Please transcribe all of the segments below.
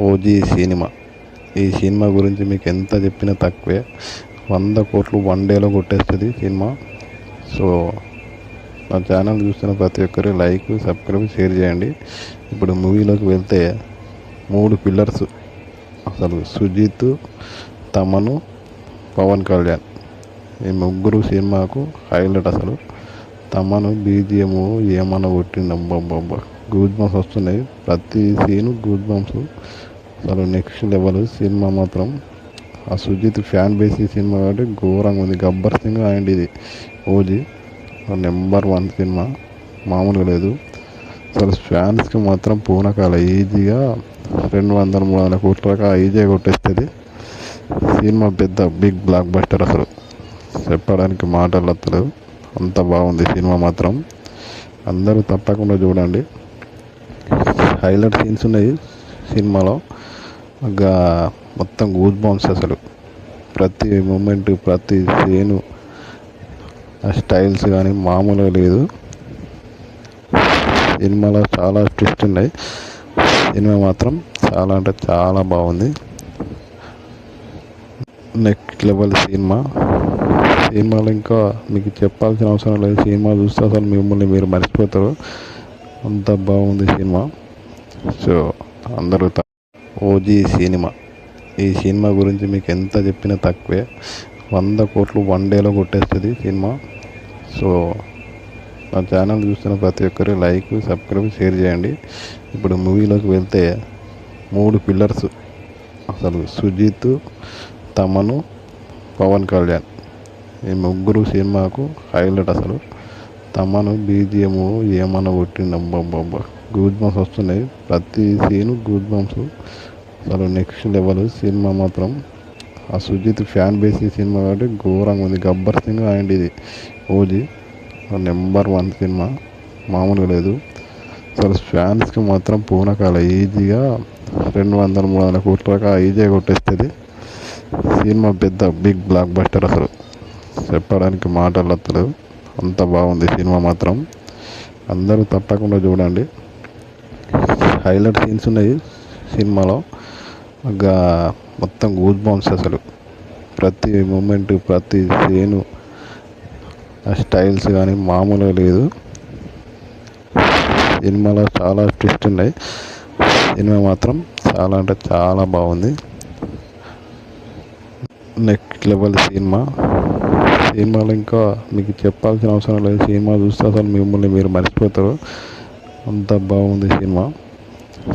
OG cinema. ఈ cinema గురించి మీకు ఎంత చెప్పినా తక్కువే. 100 కోట్లు వన్ డేలో కొట్టేస్తుంది సినిమా. సో నా ఛానల్ చూస్తున్న ప్రతి ఒక్కరు లైక్, సబ్స్క్రైబ్, షేర్ చేయండి. ఇప్పుడు మూవీలోకి వెళ్తే 3 పిల్లర్స్ అసలు సుజిత్, తమను, పవన్ కళ్యాణ్ ఈ ముగ్గురు సినిమాకు హైలైట్. అసలు తమను బీజిఎం ఏమన్నా కొట్టిందబ్బబ్బబ్బా, గూజ్ బంప్స్ వస్తున్నాయి. ప్రతి సీను గూజ్ బంప్స్. అసలు నెక్స్ట్ లెవెల్ సినిమా మాత్రం. ఆ సుజిత్ ఫ్యాన్ బేస్ ఈ సినిమా కాబట్టి ఘోరంగా ఉంది. గబ్బర్ సింగ్ అండ్ ఇది ఓజీ నెంబర్ 1 సినిమా, మామూలుగా లేదు. అసలు ఫ్యాన్స్కి మాత్రం పూనకాల ఈజీగా 200-300 కోట్ల దాకా ఈజీగా కొట్టేస్తుంది సినిమా. పెద్ద బిగ్ బ్లాక్ బస్టర్. అసలు చెప్పడానికి మాటలు వస్తలేదు, అంత బాగుంది సినిమా మాత్రం. అందరూ తప్పకుండా చూడండి. హైలైట్ సీన్స్ ఉన్నాయి సినిమాలో. మొత్తం గూజ్ బంప్స్. అసలు ప్రతి మూమెంట్, ప్రతి సీను, ఆ స్టైల్స్ కానీ మామూలుగా లేదు. సినిమాలో చాలా ట్విస్ట్ ఉన్నాయి. సినిమా మాత్రం చాలా అంటే చాలా బాగుంది. Next level cinema. సినిమాలో ఇంకా మీకు చెప్పాల్సిన అవసరం లేదు. సినిమా చూస్తే అసలు మిమ్మల్ని మీరు మర్చిపోతారు, అంత బాగుంది సినిమా. సో అందరూ ఓజీ సినిమా. ఈ సినిమా గురించి మీకు ఎంత చెప్పినా తక్కువే. 100 కోట్లు వన్ డేలో కొట్టేస్తుంది సినిమా. సో నా ఛానల్ చూస్తున్న ప్రతి ఒక్కరు లైక్, సబ్స్క్రైబ్, షేర్ చేయండి. ఇప్పుడు మూవీలోకి వెళ్తే 3 పిల్లర్స్ అసలు సుజిత్, తమను, పవన్ కళ్యాణ్ ఈ ముగ్గురు సినిమాకు హైలైట్. అసలు తమను బీజిఎం ఏమన్నా కొట్టిందబ్బబ్బబ్బా, గూజ్ బంప్స్ వస్తున్నాయి. ప్రతి సీను గూజ్ బంప్స్. అసలు నెక్స్ట్ లెవెల్ సినిమా మాత్రం. ఆ సుజిత్ ఫ్యాన్ బేస్ ఈ సినిమా కాబట్టి ఘోరంగా ఉంది. గబ్బర్ సింగ్ అండ్ ఇది ఓజీ నెంబర్ 1 సినిమా, మామూలుగా లేదు. అసలు ఫ్యాన్స్కి మాత్రం పూనకాల ఈజీగా 200-300 కోట్ల దాకా ఈజీగా కొట్టేస్తుంది సినిమా. పెద్ద బిగ్ బ్లాక్ బస్టర్. అసలు చెప్పడానికి మాటలు వస్తలేదు, అంత బాగుంది సినిమా మాత్రం. అందరూ తప్పకుండా చూడండి. హైలైట్ సీన్స్ ఉన్నాయి సినిమాలో. మొత్తం గూజ్ బంప్స్. అసలు ప్రతి మూమెంట్, ప్రతి సీను, ఆ స్టైల్స్ కానీ మామూలుగా లేదు. సినిమాలో చాలా ట్విస్ట్ ఉన్నాయి. సినిమా మాత్రం చాలా అంటే చాలా బాగుంది. Next level cinema. సినిమాలో ఇంకా మీకు చెప్పాల్సిన అవసరం లేదు. సినిమా చూస్తే అసలు మిమ్మల్ని మీరు మర్చిపోతారు, అంత బాగుంది సినిమా.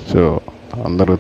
సో అందరూ